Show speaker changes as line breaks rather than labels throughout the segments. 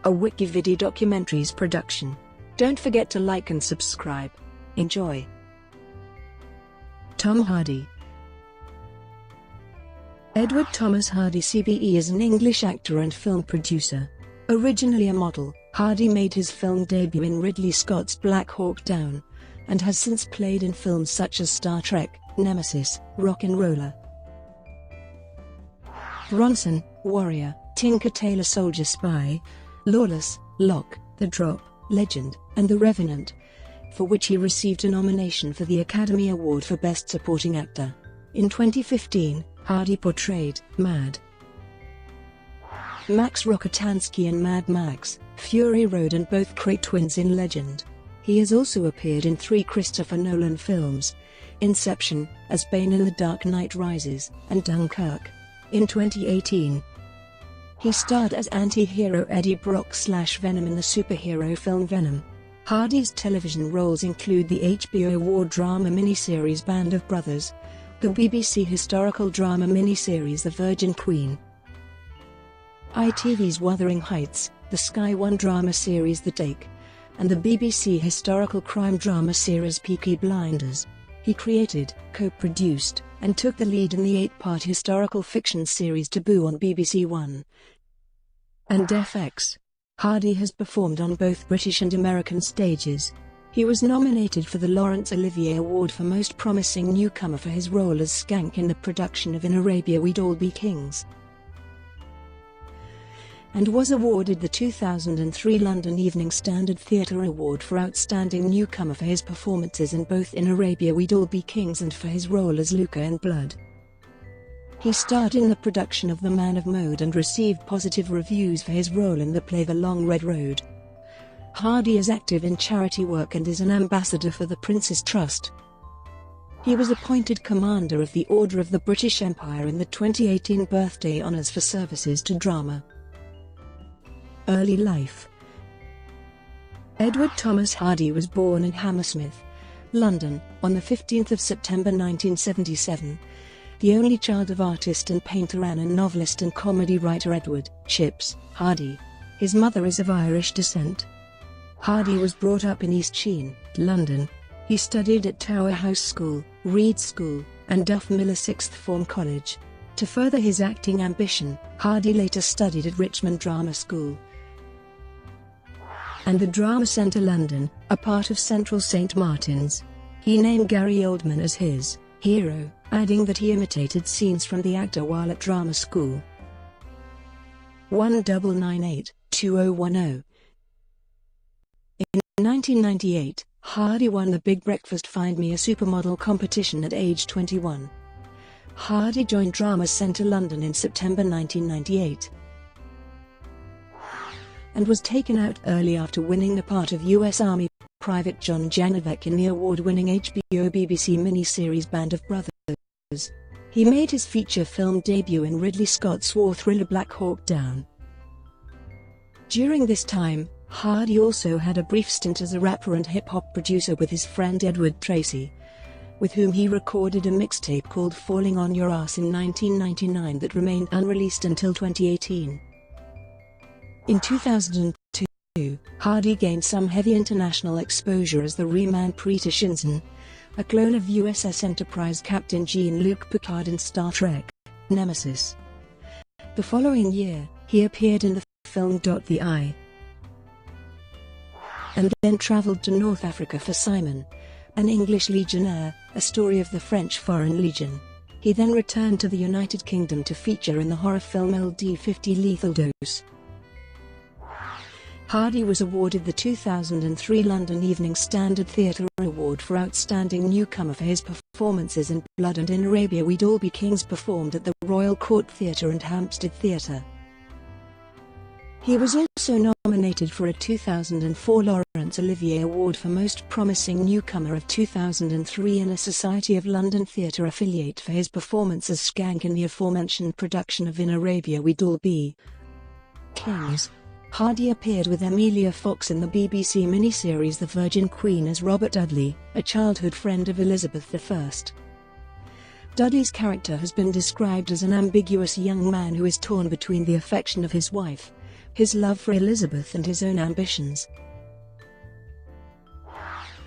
a WikiVidi documentaries production. Don't forget to like and subscribe. Enjoy. Tom Hardy. Edward Thomas Hardy CBE is an English actor and film producer. Originally a model, Hardy made his film debut in Ridley Scott's Black Hawk Down, and has since played in films such as Star Trek, Nemesis, RocknRolla, Bronson, Warrior, Tinker Tailor Soldier Spy, Lawless, Locke, The Drop, Legend, and The Revenant, for which he received a nomination for the Academy Award for Best Supporting Actor. In 2015, Hardy portrayed Mad Max Rockatansky in Mad Max, Fury Road and both Kray twins in Legend. He has also appeared in 3 Christopher Nolan films, Inception, as Bane in The Dark Knight Rises, and Dunkirk. In 2018, he starred as anti-hero Eddie Brock/Venom in the superhero film Venom. Hardy's television roles include the HBO award drama miniseries Band of Brothers, the BBC historical drama miniseries The Virgin Queen, ITV's Wuthering Heights, the Sky One drama series The Take, and the BBC historical crime drama series Peaky Blinders. He created, co-produced, and took the lead in the 8-part historical fiction series Taboo on BBC One and FX. Hardy has performed on both British and American stages. He was nominated for the Laurence Olivier Award for Most Promising Newcomer for his role as Skank in the production of In Arabia We'd All Be Kings, and was awarded the 2003 London Evening Standard Theatre Award for Outstanding Newcomer for his performances in both In Arabia We'd All Be Kings and for his role as Luca in Blood. He starred in the production of The Man of Mode and received positive reviews for his role in the play The Long Red Road. Hardy is active in charity work and is an ambassador for the Prince's Trust. He was appointed Commander of the Order of the British Empire in the 2018 Birthday Honours for services to drama. Early life. Edward Thomas Hardy was born in Hammersmith, London, on 15 September 1977, the only child of artist and painter and novelist and comedy writer Edward Chips Hardy. His mother is of Irish descent. Hardy was brought up in East Sheen, London. He studied at Tower House School, Reed School, and Duff Miller Sixth Form College. To further his acting ambition, Hardy later studied at Richmond Drama School and the Drama Centre London, a part of Central St Martin's. He named Gary Oldman as his hero, adding that he imitated scenes from the actor while at drama school. 1998-2010. In 1998, Hardy won the Big Breakfast Find Me a Supermodel competition at age 21. Hardy joined Drama Centre London in September 1998 and was taken out early after winning the part of U.S. Army Private John Janavek in the award-winning HBO-BBC miniseries Band of Brothers. He made his feature film debut in Ridley Scott's war thriller Black Hawk Down. During this time, Hardy also had a brief stint as a rapper and hip-hop producer with his friend Edward Tracy, with whom he recorded a mixtape called Falling on Your Ass in 1999 that remained unreleased until 2018. In 2002, Hardy gained some heavy international exposure as the Reman Preeta Shinzen, a clone of USS Enterprise Captain Jean-Luc Picard in Star Trek, Nemesis. The following year, he appeared in the film The Eye, and then travelled to North Africa for Simon, an English legionnaire, a story of the French Foreign Legion. He then returned to the United Kingdom to feature in the horror film LD50 Lethal Dose. Hardy was awarded the 2003 London Evening Standard Theatre Award for Outstanding Newcomer for his performances in Blood and In Arabia We'd All Be Kings, performed at the Royal Court Theatre and Hampstead Theatre. He was also nominated for a 2004 Laurence Olivier Award for Most Promising Newcomer of 2003 in a Society of London Theatre affiliate for his performance as Skank in the aforementioned production of In Arabia We'd All Be Kings. Hardy appeared with Emilia Fox in the BBC miniseries The Virgin Queen as Robert Dudley, a childhood friend of Elizabeth I. Dudley's character has been described as an ambiguous young man who is torn between the affection of his wife, his love for Elizabeth and his own ambitions.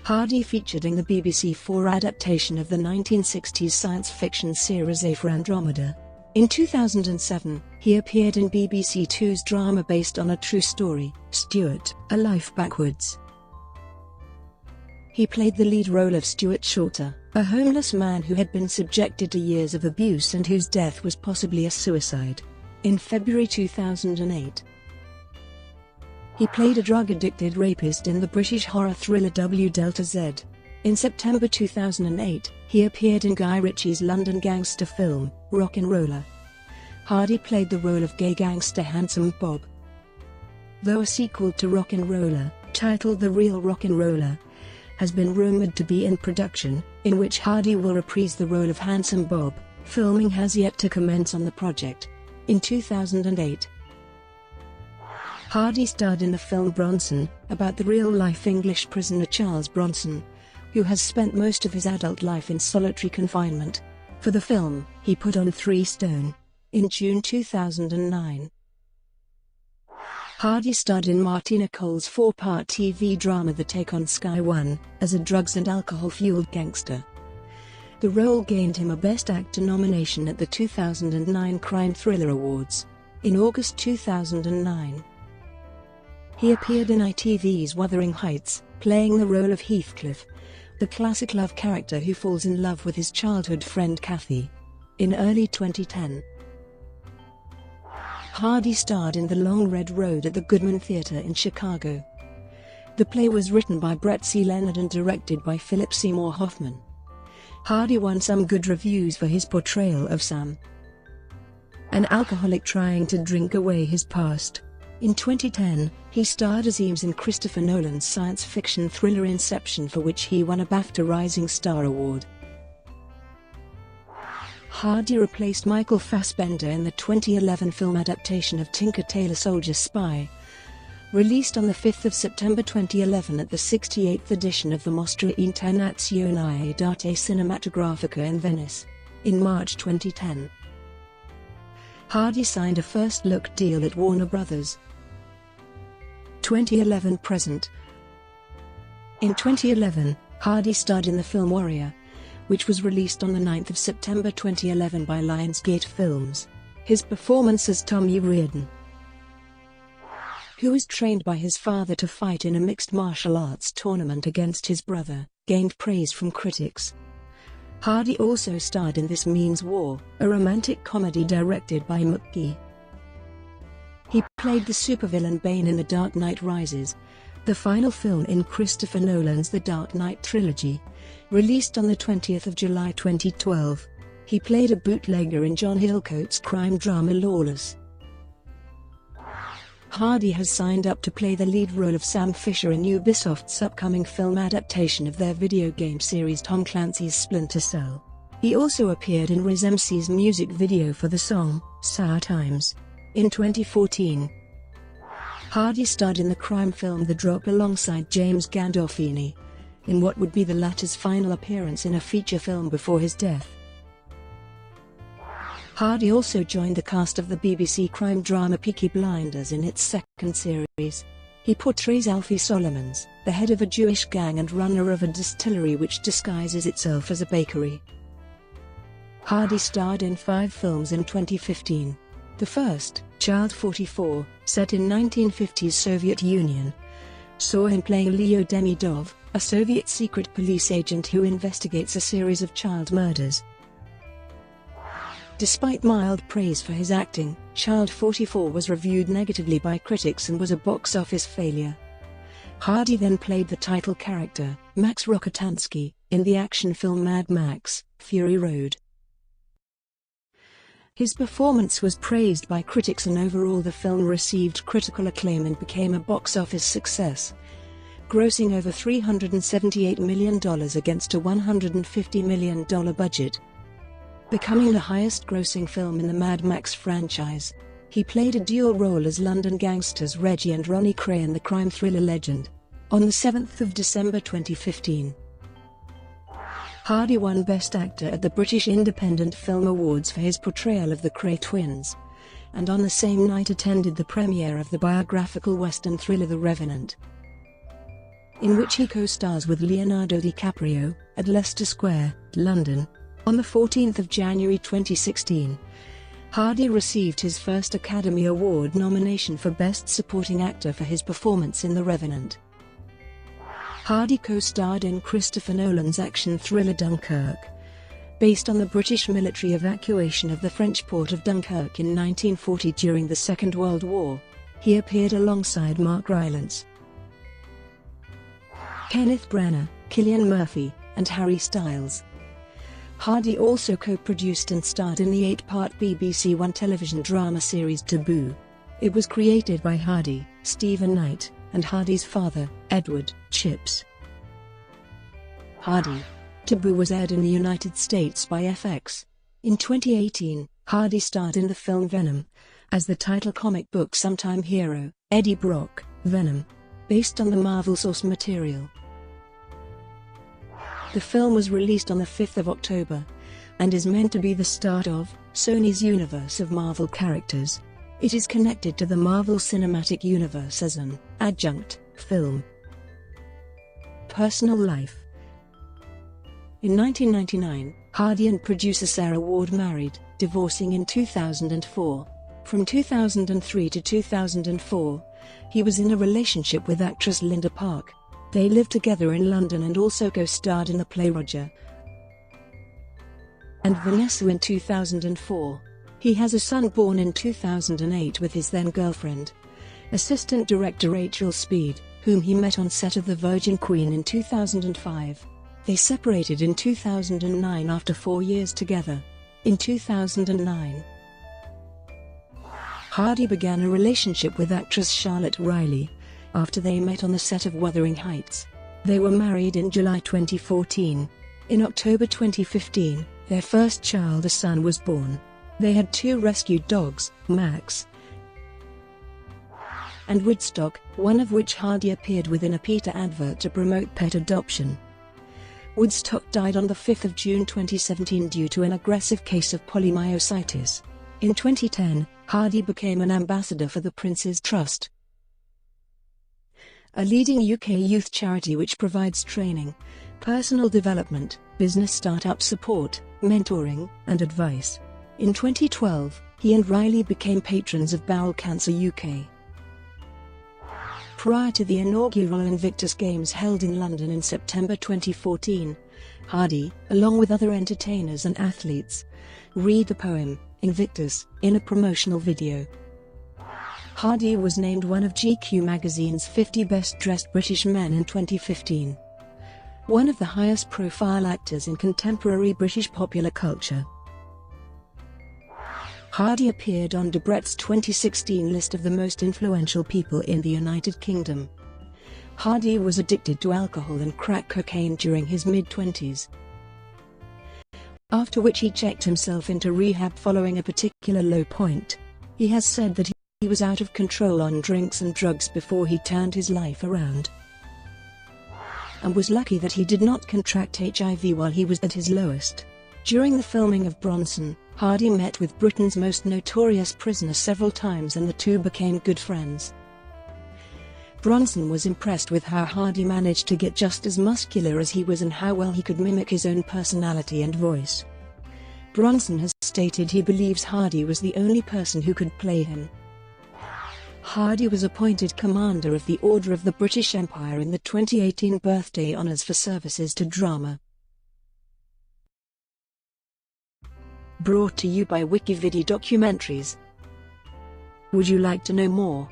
Hardy featured in the BBC 4 adaptation of the 1960s science fiction series A for Andromeda. In 2007, he appeared in BBC 2's drama based on a true story, Stuart, A Life Backwards. He played the lead role of Stuart Shorter, a homeless man who had been subjected to years of abuse and whose death was possibly a suicide. In February 2008, he played a drug-addicted rapist in the British horror thriller W Delta Z. In September 2008, he appeared in Guy Ritchie's London gangster film, RocknRolla. Hardy played the role of gay gangster Handsome Bob. Though a sequel to RocknRolla, titled The Real RocknRolla, has been rumoured to be in production, in which Hardy will reprise the role of Handsome Bob, filming has yet to commence on the project. In 2008, Hardy starred in the film Bronson, about the real-life English prisoner Charles Bronson, who has spent most of his adult life in solitary confinement. For the film, he put on 3 stone. In June 2009, Hardy starred in Martina Cole's 4-part TV drama The Take on Sky 1, as a drugs and alcohol-fueled gangster. The role gained him a Best Actor nomination at the 2009 Crime Thriller Awards. In August 2009, he appeared in ITV's Wuthering Heights, playing the role of Heathcliff, the classic love character who falls in love with his childhood friend Kathy. In early 2010, Hardy starred in The Long Red Road at the Goodman Theatre in Chicago. The play was written by Brett C. Leonard and directed by Philip Seymour Hoffman. Hardy won some good reviews for his portrayal of Sam, an alcoholic trying to drink away his past. In 2010, he starred as Eames in Christopher Nolan's science fiction thriller Inception, for which he won a BAFTA Rising Star Award. Hardy replaced Michael Fassbender in the 2011 film adaptation of Tailor Soldier Spy, released on 5 September 2011 at the 68th edition of the Mostra Internazionale d'Arte Cinematografica in Venice. In March 2010, Hardy signed a first-look deal at Warner Bros. 2011 present. In 2011, Hardy starred in the film Warrior, which was released on 9 September 2011 by Lionsgate Films. His performance as Tommy Reardon, who was trained by his father to fight in a mixed martial arts tournament against his brother, gained praise from critics. Hardy also starred in This Means War, a romantic comedy directed by McKee. He played the supervillain Bane in The Dark Knight Rises, the final film in Christopher Nolan's The Dark Knight trilogy, released on 20 July 2012. He played a bootlegger in John Hillcoat's crime drama Lawless. Hardy has signed up to play the lead role of Sam Fisher in Ubisoft's upcoming film adaptation of their video game series Tom Clancy's Splinter Cell. He also appeared in Riz MC's music video for the song, Sour Times. In 2014, Hardy starred in the crime film The Drop alongside James Gandolfini, in what would be the latter's final appearance in a feature film before his death. Hardy also joined the cast of the BBC crime drama Peaky Blinders in its second series. He portrays Alfie Solomons, the head of a Jewish gang and runner of a distillery which disguises itself as a bakery. Hardy starred in 5 films in 2015. The first, Child 44, set in 1950s Soviet Union, saw him playing Leo Demidov, a Soviet secret police agent who investigates a series of child murders. Despite mild praise for his acting, Child 44 was reviewed negatively by critics and was a box office failure. Hardy then played the title character, Max Rockatansky, in the action film Mad Max: Fury Road. His performance was praised by critics and overall the film received critical acclaim and became a box office success, grossing over $378 million against a $150 million budget, becoming the highest-grossing film in the Mad Max franchise. He played a dual role as London gangsters Reggie and Ronnie Kray in the crime thriller Legend. On 7 December 2015, Hardy won Best Actor at the British Independent Film Awards for his portrayal of the Kray twins, and on the same night attended the premiere of the biographical western thriller The Revenant, in which he co-stars with Leonardo DiCaprio, at Leicester Square, London. On the 14th of January 2016, Hardy received his first Academy Award nomination for Best Supporting Actor for his performance in The Revenant. Hardy co-starred in Christopher Nolan's action thriller Dunkirk, based on the British military evacuation of the French port of Dunkirk in 1940 during the Second World War. He appeared alongside Mark Rylance, Kenneth Branagh, Cillian Murphy, and Harry Styles. Hardy also co-produced and starred in the 8-part BBC One television drama series Taboo. It was created by Hardy, Stephen Knight, and Hardy's father, Edward Chips. Hardy. Taboo was aired in the United States by FX. In 2018, Hardy starred in the film Venom, as the title comic book sometime hero, Eddie Brock, Venom, based on the Marvel source material. The film was released on the 5th of October, and is meant to be the start of Sony's universe of Marvel characters. It is connected to the Marvel Cinematic Universe as an adjunct film. Personal life. In 1999, Hardy and producer Sarah Ward married, divorcing in 2004. From 2003 to 2004, he was in a relationship with actress Linda Park. They lived together in London and also co-starred in the play Roger and Vanessa in 2004. He has a son born in 2008 with his then-girlfriend, assistant director Rachel Speed, whom he met on set of The Virgin Queen in 2005. They separated in 2009 after 4 years together. In 2009, Hardy began a relationship with actress Charlotte Riley, after they met on the set of Wuthering Heights. They were married in July 2014. In October 2015, their first child, a son, was born. They had 2 rescued dogs, Max and Woodstock, one of which Hardy appeared with in a PETA advert to promote pet adoption. Woodstock died on the 5th of June 2017 due to an aggressive case of polymyositis. In 2010, Hardy became an ambassador for the Prince's Trust, a leading UK youth charity which provides training, personal development, business startup support, mentoring, and advice. In 2012, he and Riley became patrons of Bowel Cancer UK. Prior to the inaugural Invictus Games held in London in September 2014, Hardy, along with other entertainers and athletes, read the poem, Invictus, in a promotional video. Hardy was named one of GQ magazine's 50 best-dressed British men in 2015. One of the highest-profile actors in contemporary British popular culture. Hardy appeared on Debrett's 2016 list of the most influential people in the United Kingdom. Hardy was addicted to alcohol and crack cocaine during his mid-20s, after which he checked himself into rehab following a particular low point. He has said that he was out of control on drinks and drugs before he turned his life around, and was lucky that he did not contract HIV while he was at his lowest. During the filming of Bronson, Hardy met with Britain's most notorious prisoner several times and the two became good friends. Bronson was impressed with how Hardy managed to get just as muscular as he was and how well he could mimic his own personality and voice. Bronson has stated he believes Hardy was the only person who could play him. Hardy was appointed Commander of the Order of the British Empire in the 2018 Birthday Honours for services to drama. Brought to you by WikiVidi Documentaries. Would you like to know more?